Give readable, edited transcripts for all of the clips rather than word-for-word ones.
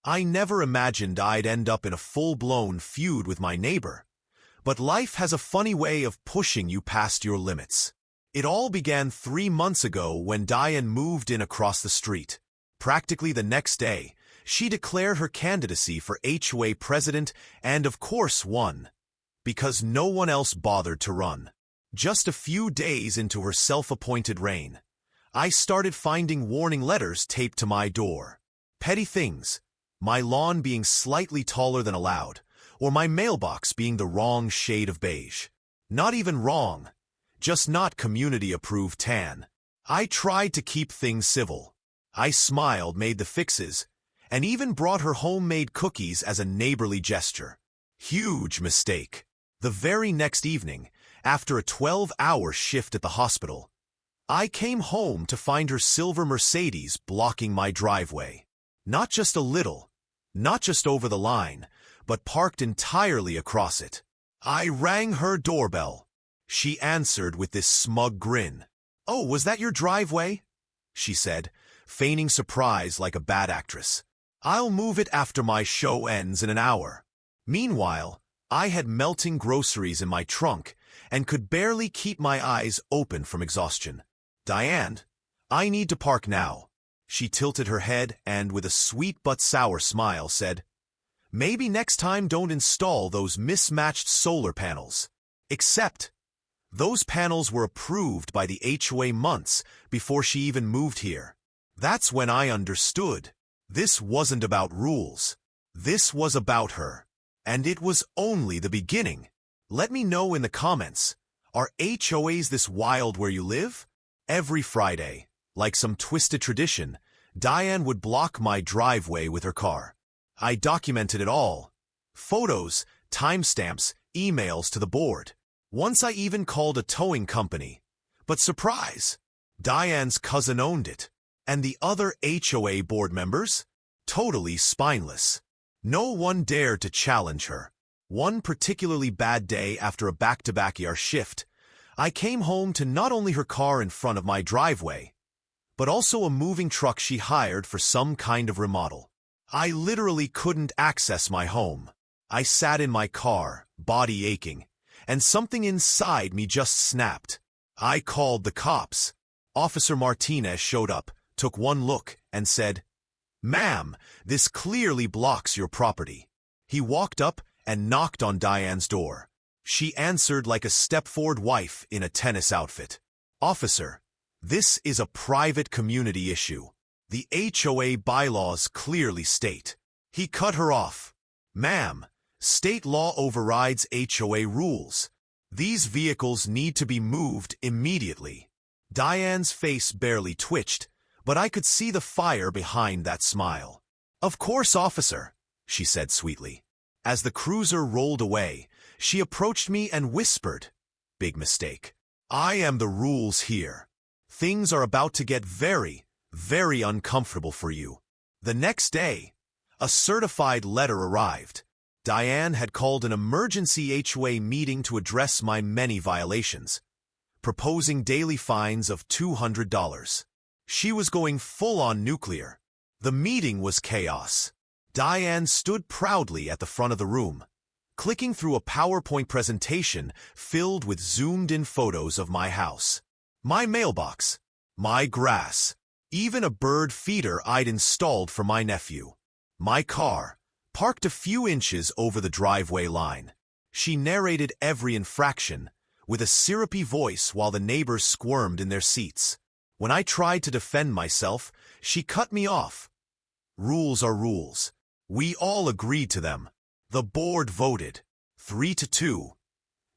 I never imagined I'd end up in a full-blown feud with my neighbor. But life has a funny way of pushing you past your limits. It all began 3 months ago when Diane moved in across the street. Practically the next day, she declared her candidacy for HOA president and of course won, because no one else bothered to run. Just a few days into her self-appointed reign, I started finding warning letters taped to my door. Petty things, my lawn being slightly taller than allowed, or my mailbox being the wrong shade of beige. Not even wrong, just not community-approved tan. I tried to keep things civil. I smiled, made the fixes, and even brought her homemade cookies as a neighborly gesture. Huge mistake. The very next evening, after a 12-hour shift at the hospital, I came home to find her silver Mercedes blocking my driveway. Not just a little, not just over the line, but parked entirely across it. I rang her doorbell. She answered with this smug grin. "Oh, was that your driveway?" she said, feigning surprise like a bad actress. "I'll move it after my show ends in an hour." Meanwhile, I had melting groceries in my trunk and could barely keep my eyes open from exhaustion. "Diane, I need to park now." She tilted her head and, with a sweet but sour smile, said, "Maybe next time don't install those mismatched solar panels." Except, those panels were approved by the HOA months before she even moved here. That's when I understood. This wasn't about rules. This was about her. And it was only the beginning. Let me know in the comments, are HOAs this wild where you live? Every Friday, like some twisted tradition, Diane would block my driveway with her car. I documented it all. Photos, timestamps, emails to the board. Once I even called a towing company. But surprise! Diane's cousin owned it. And the other HOA board members? Totally spineless. No one dared to challenge her. One particularly bad day after a back-to-back ER shift, I came home to not only her car in front of my driveway, but also a moving truck she hired for some kind of remodel. I literally couldn't access my home. I sat in my car, body aching, and something inside me just snapped. I called the cops. Officer Martinez showed up, took one look, and said, "Ma'am, this clearly blocks your property." He walked up and knocked on Diane's door. She answered like a Stepford wife in a tennis outfit. "Officer, this is a private community issue. The HOA bylaws clearly state." He cut her off. "Ma'am, state law overrides HOA rules. These vehicles need to be moved immediately." Diane's face barely twitched, but I could see the fire behind that smile. "Of course, officer," she said sweetly. As the cruiser rolled away, she approached me and whispered, "Big mistake. I am the rules here. Things are about to get very, very uncomfortable for you." The next day, a certified letter arrived. Diane had called an emergency HOA meeting to address my many violations, proposing daily fines of $200. She was going full-on nuclear. The meeting was chaos. Diane stood proudly at the front of the room, clicking through a PowerPoint presentation filled with zoomed-in photos of my house, my mailbox, my grass, even a bird feeder I'd installed for my nephew, my car, parked a few inches over the driveway line. She narrated every infraction with a syrupy voice while the neighbors squirmed in their seats. When I tried to defend myself, she cut me off. Rules are rules. We all agreed to them. The board voted 3-2.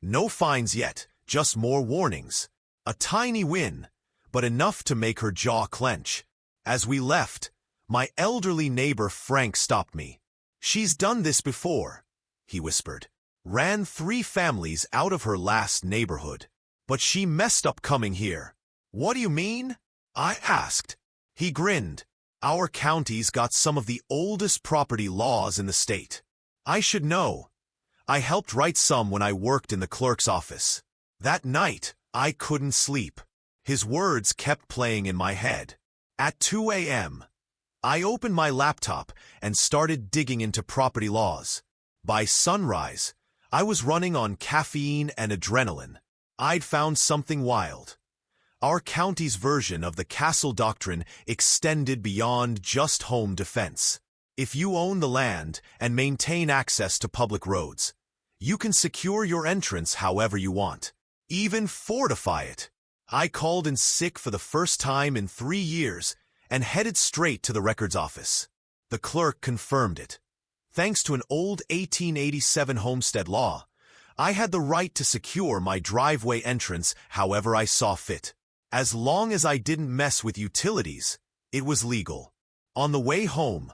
No fines yet, just more warnings. A tiny win, but enough to make her jaw clench. As we left, my elderly neighbor Frank stopped me. "She's done this before," he whispered. "Ran 3 families out of her last neighborhood. But she messed up coming here." "What do you mean?" I asked. He grinned. "Our county's got some of the oldest property laws in the state." I should know. I helped write some when I worked in the clerk's office. That night, I couldn't sleep. His words kept playing in my head. At 2 a.m., I opened my laptop and started digging into property laws. By sunrise, I was running on caffeine and adrenaline. I'd found something wild. Our county's version of the castle doctrine extended beyond just home defense. If you own the land and maintain access to public roads, you can secure your entrance however you want. Even fortify it. I called in sick for the first time in 3 years and headed straight to the records office. The clerk confirmed it. Thanks to an old 1887 homestead law, I had the right to secure my driveway entrance however I saw fit. As long as I didn't mess with utilities, it was legal. On the way home,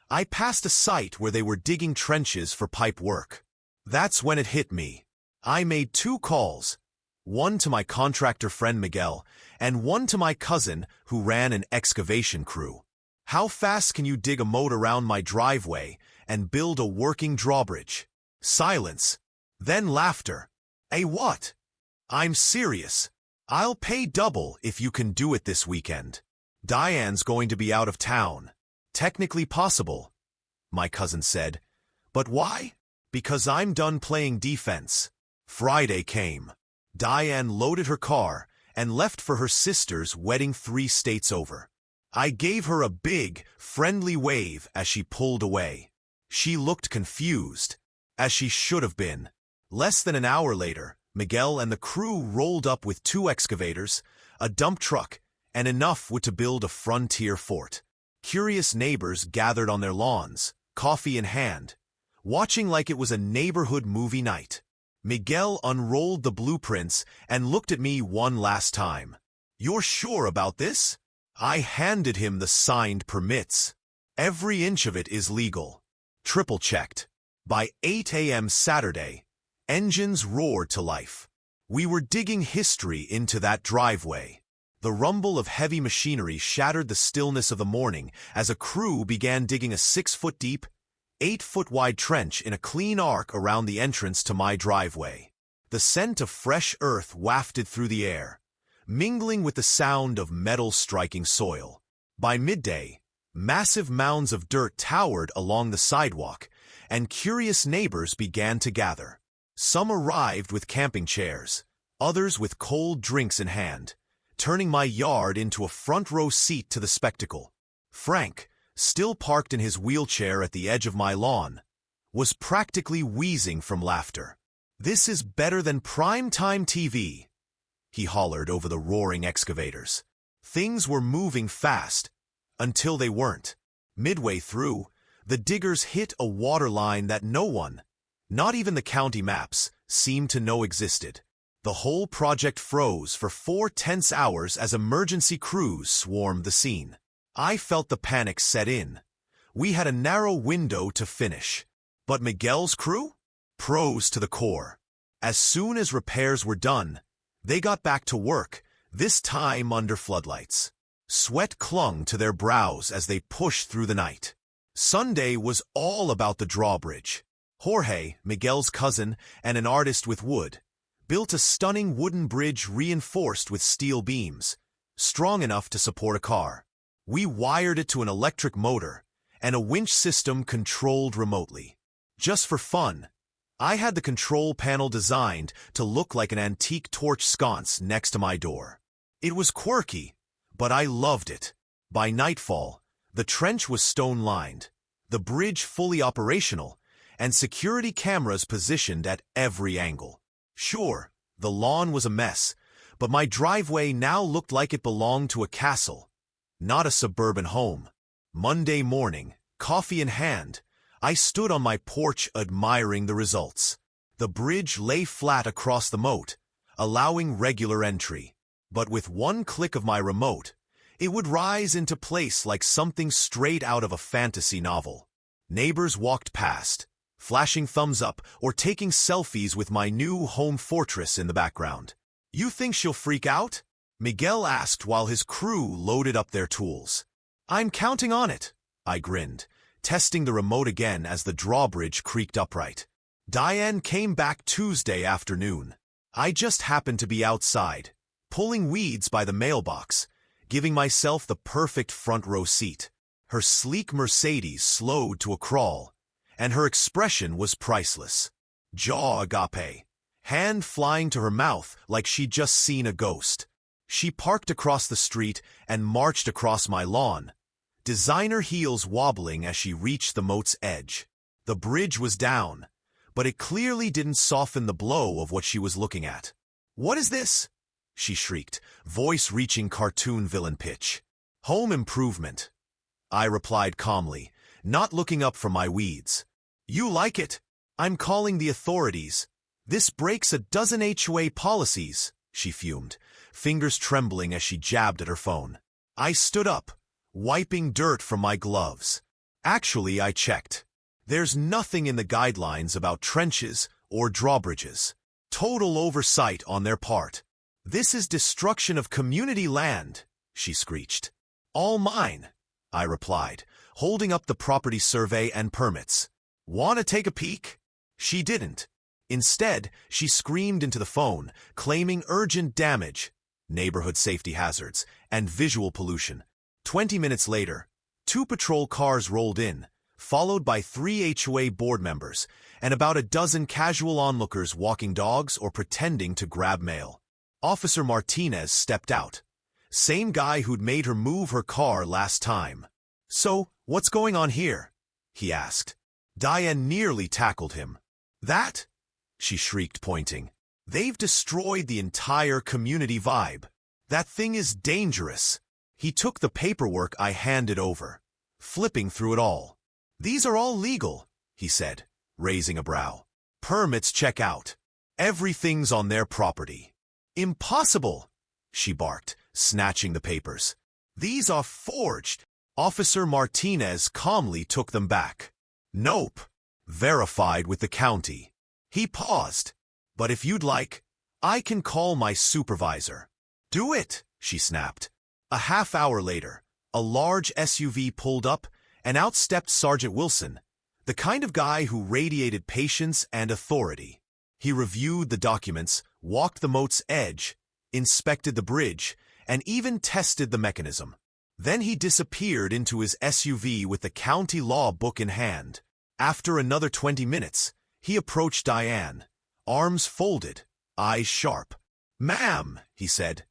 I passed a site where they were digging trenches for pipe work. That's when it hit me. I made 2 calls, one to my contractor friend Miguel, and one to my cousin who ran an excavation crew. How fast can you dig a moat around my driveway and build a working drawbridge? Silence. Then laughter. What? I'm serious. I'll pay double if you can do it this weekend. Diane's going to be out of town. Technically possible, my cousin said. But why? Because I'm done playing defense. Friday came. Diane loaded her car and left for her sister's wedding 3 states over. I gave her a big, friendly wave as she pulled away. She looked confused, as she should have been. Less than an hour later, Miguel and the crew rolled up with 2 excavators, a dump truck, and enough wood to build a frontier fort. Curious neighbors gathered on their lawns, coffee in hand, watching like it was a neighborhood movie night. Miguel unrolled the blueprints and looked at me one last time. "You're sure about this?" I handed him the signed permits. Every inch of it is legal. Triple-checked. By 8 a.m. Saturday, engines roared to life. We were digging history into that driveway. The rumble of heavy machinery shattered the stillness of the morning as a crew began digging a 6-foot-deep, 8-foot-wide trench in a clean arc around the entrance to my driveway. The scent of fresh earth wafted through the air, mingling with the sound of metal striking soil. By midday, massive mounds of dirt towered along the sidewalk, and curious neighbors began to gather. Some arrived with camping chairs, others with cold drinks in hand, turning my yard into a front-row seat to the spectacle. Frank, still parked in his wheelchair at the edge of my lawn, was practically wheezing from laughter. "This is better than prime-time TV," he hollered over the roaring excavators. Things were moving fast, until they weren't. Midway through, the diggers hit a water line that no one, not even the county maps, seemed to know existed. The whole project froze for 4 tense hours as emergency crews swarmed the scene. I felt the panic set in. We had a narrow window to finish. But Miguel's crew? Pros to the core. As soon as repairs were done, they got back to work, this time under floodlights. Sweat clung to their brows as they pushed through the night. Sunday was all about the drawbridge. Jorge, Miguel's cousin and an artist with wood, built a stunning wooden bridge reinforced with steel beams, strong enough to support a car. We wired it to an electric motor and a winch system controlled remotely. Just for fun, I had the control panel designed to look like an antique torch sconce next to my door. It was quirky, but I loved it. By nightfall, the trench was stone-lined, the bridge fully operational, and security cameras positioned at every angle. Sure, the lawn was a mess, but my driveway now looked like it belonged to a castle, not a suburban home. Monday morning, coffee in hand, I stood on my porch admiring the results. The bridge lay flat across the moat, allowing regular entry. But with one click of my remote, it would rise into place like something straight out of a fantasy novel. Neighbors walked past, flashing thumbs up or taking selfies with my new home fortress in the background. "You think she'll freak out?" Miguel asked while his crew loaded up their tools. "I'm counting on it," I grinned, testing the remote again as the drawbridge creaked upright. Diane came back Tuesday afternoon. I just happened to be outside, pulling weeds by the mailbox, giving myself the perfect front row seat. Her sleek Mercedes slowed to a crawl, and her expression was priceless. Jaw agape, hand flying to her mouth like she'd just seen a ghost. She parked across the street and marched across my lawn, designer heels wobbling as she reached the moat's edge. The bridge was down, but it clearly didn't soften the blow of what she was looking at. "What is this?" she shrieked, voice reaching cartoon villain pitch. "Home improvement," I replied calmly, not looking up from my weeds. "You like it? I'm calling the authorities. This breaks a dozen HOA policies," she fumed, fingers trembling as she jabbed at her phone. I stood up, wiping dirt from my gloves. "Actually, I checked. There's nothing in the guidelines about trenches or drawbridges. Total oversight on their part. This is destruction of community land," she screeched. "All mine," I replied, holding up the property survey and permits. "Want to take a peek?" She didn't. Instead, she screamed into the phone, claiming urgent damage, neighborhood safety hazards, and visual pollution. 20 minutes later, 2 patrol cars rolled in, followed by 3 HOA board members and about a dozen casual onlookers walking dogs or pretending to grab mail. Officer Martinez stepped out, same guy who'd made her move her car last time. "So, what's going on here?" he asked. Diane nearly tackled him. "That?" she shrieked, pointing. "They've destroyed the entire community vibe. That thing is dangerous." He took the paperwork I handed over, flipping through it all. "These are all legal," he said, raising a brow. "Permits check out. Everything's on their property." "Impossible," she barked, snatching the papers. "These are forged." Officer Martinez calmly took them back. "Nope. Verified with the county." He paused. "But if you'd like, I can call my supervisor." "Do it," she snapped. A half hour later, a large SUV pulled up, and out stepped Sergeant Wilson, the kind of guy who radiated patience and authority. He reviewed the documents, walked the moat's edge, inspected the bridge, and even tested the mechanism. Then he disappeared into his SUV with the county law book in hand. After another 20 minutes, he approached Diane, arms folded, eyes sharp. "Ma'am," he said,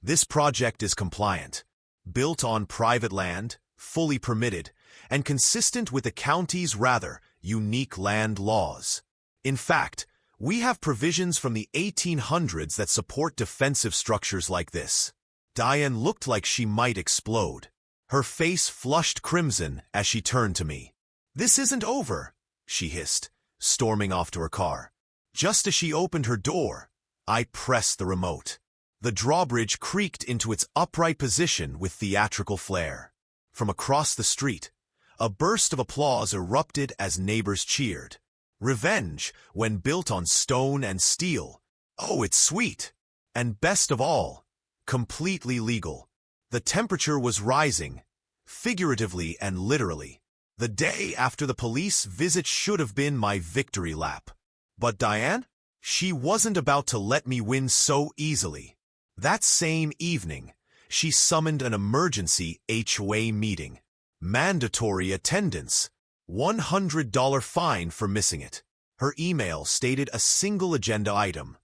"this project is compliant, built on private land, fully permitted, and consistent with the county's rather unique land laws. In fact, we have provisions from the 1800s that support defensive structures like this." Diane looked like she might explode. Her face flushed crimson as she turned to me. "This isn't over," she hissed, storming off to her car. Just as she opened her door, I pressed the remote. The drawbridge creaked into its upright position with theatrical flair. From across the street, a burst of applause erupted as neighbors cheered. Revenge, when built on stone and steel. Oh, it's sweet. And best of all, completely legal. The temperature was rising, figuratively and literally. The day after the police visit should have been my victory lap. But Diane? She wasn't about to let me win so easily. That same evening, she summoned an emergency HOA meeting. Mandatory attendance. $100 fine for missing it. Her email stated a single agenda item: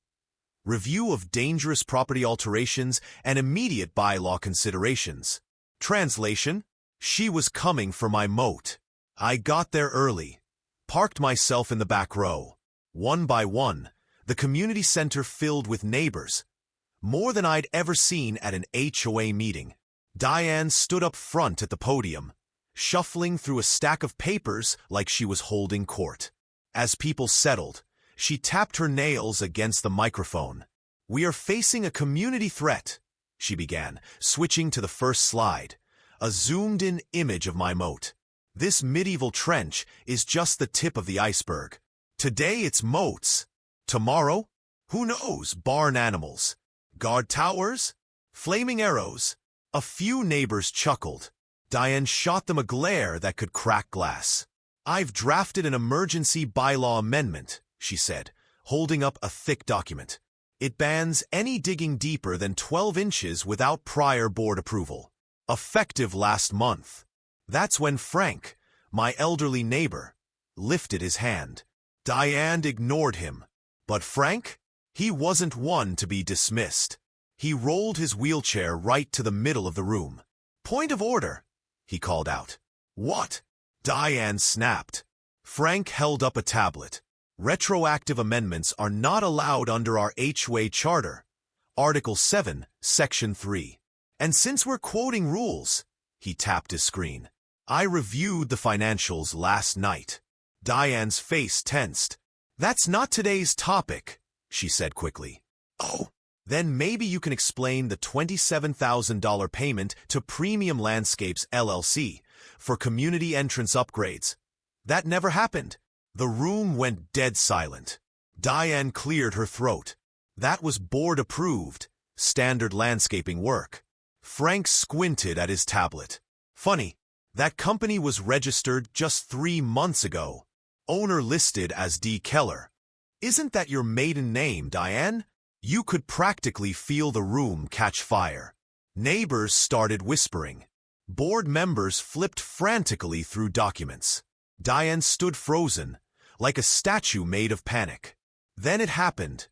review of dangerous property alterations and immediate bylaw considerations. Translation: she was coming for my moat. I got there early, parked myself in the back row. One by one, the community center filled with neighbors, more than I'd ever seen at an HOA meeting. Diane stood up front at the podium, shuffling through a stack of papers like she was holding court. As people settled, she tapped her nails against the microphone. "We are facing a community threat," she began, switching to the first slide, a zoomed-in image of my moat. "This medieval trench is just the tip of the iceberg. Today it's moats. Tomorrow, who knows, barn animals, guard towers, flaming arrows." A few neighbors chuckled. Diane shot them a glare that could crack glass. "I've drafted an emergency bylaw amendment," she said, holding up a thick document. "It bans any digging deeper than 12 inches without prior board approval. Effective last month." That's when Frank, my elderly neighbor, lifted his hand. Diane ignored him. But Frank? He wasn't one to be dismissed. He rolled his wheelchair right to the middle of the room. "Point of order," he called out. "What?" Diane snapped. Frank held up a tablet. "Retroactive amendments are not allowed under our HOA Charter, Article 7, Section 3. And since we're quoting rules," he tapped his screen, "I reviewed the financials last night." Diane's face tensed. "That's not today's topic," she said quickly. "Oh, then maybe you can explain the $27,000 payment to Premium Landscapes LLC for community entrance upgrades. That never happened." The room went dead silent. Diane cleared her throat. "That was board-approved, standard landscaping work." Frank squinted at his tablet. "Funny, that company was registered just 3 months ago. Owner listed as D. Keller. Isn't that your maiden name, Diane?" You could practically feel the room catch fire. Neighbors started whispering. Board members flipped frantically through documents. Diane stood frozen, like a statue made of panic. Then it happened.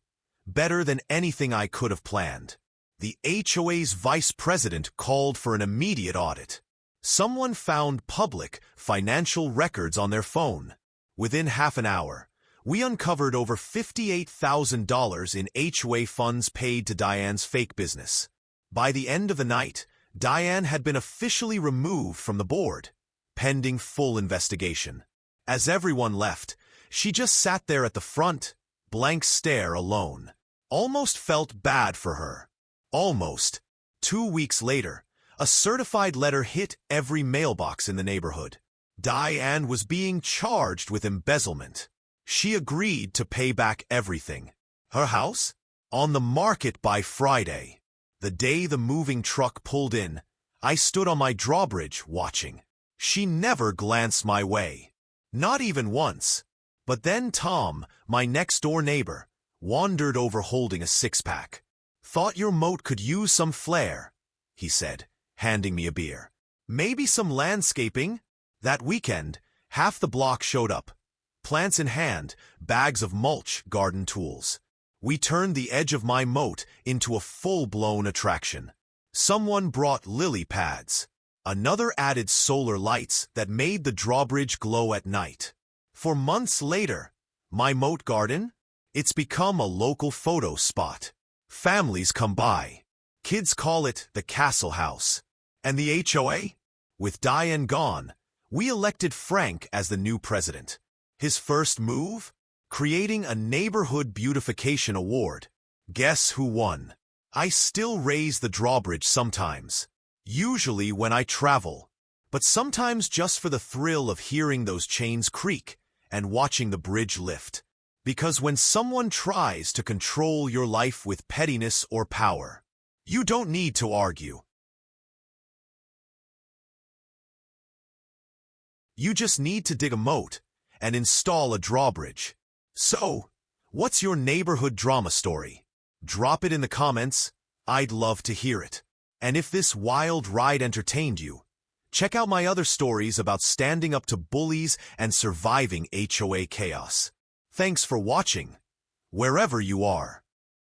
Better than anything I could have planned. The HOA's vice president called for an immediate audit. Someone found public financial records on their phone. Within half an hour, we uncovered over $58,000 in HOA funds paid to Diane's fake business. By the end of the night, Diane had been officially removed from the board, pending full investigation. As everyone left, she just sat there at the front, blank stare alone. Almost felt bad for her. Almost. 2 weeks later, a certified letter hit every mailbox in the neighborhood. Diane was being charged with embezzlement. She agreed to pay back everything. Her house? On the market by Friday. The day the moving truck pulled in, I stood on my drawbridge watching. She never glanced my way. Not even once. But then Tom, my next-door neighbor, wandered over holding a six-pack. "Thought your moat could use some flair," he said, handing me a beer. "Maybe some landscaping?" That weekend, half the block showed up. Plants in hand, bags of mulch, garden tools. We turned the edge of my moat into a full-blown attraction. Someone brought lily pads. Another added solar lights that made the drawbridge glow at night. For months later, my moat garden? It's become a local photo spot. Families come by. Kids call it the Castle House. And the HOA? With Diane gone, we elected Frank as the new president. His first move? Creating a Neighborhood Beautification Award. Guess who won? I still raise the drawbridge sometimes. Usually when I travel. But sometimes just for the thrill of hearing those chains creak and watching the bridge lift. Because when someone tries to control your life with pettiness or power, you don't need to argue. You just need to dig a moat and install a drawbridge. So, what's your neighborhood drama story? Drop it in the comments. I'd love to hear it. And if this wild ride entertained you, check out my other stories about standing up to bullies and surviving HOA chaos. Thanks for watching, wherever you are.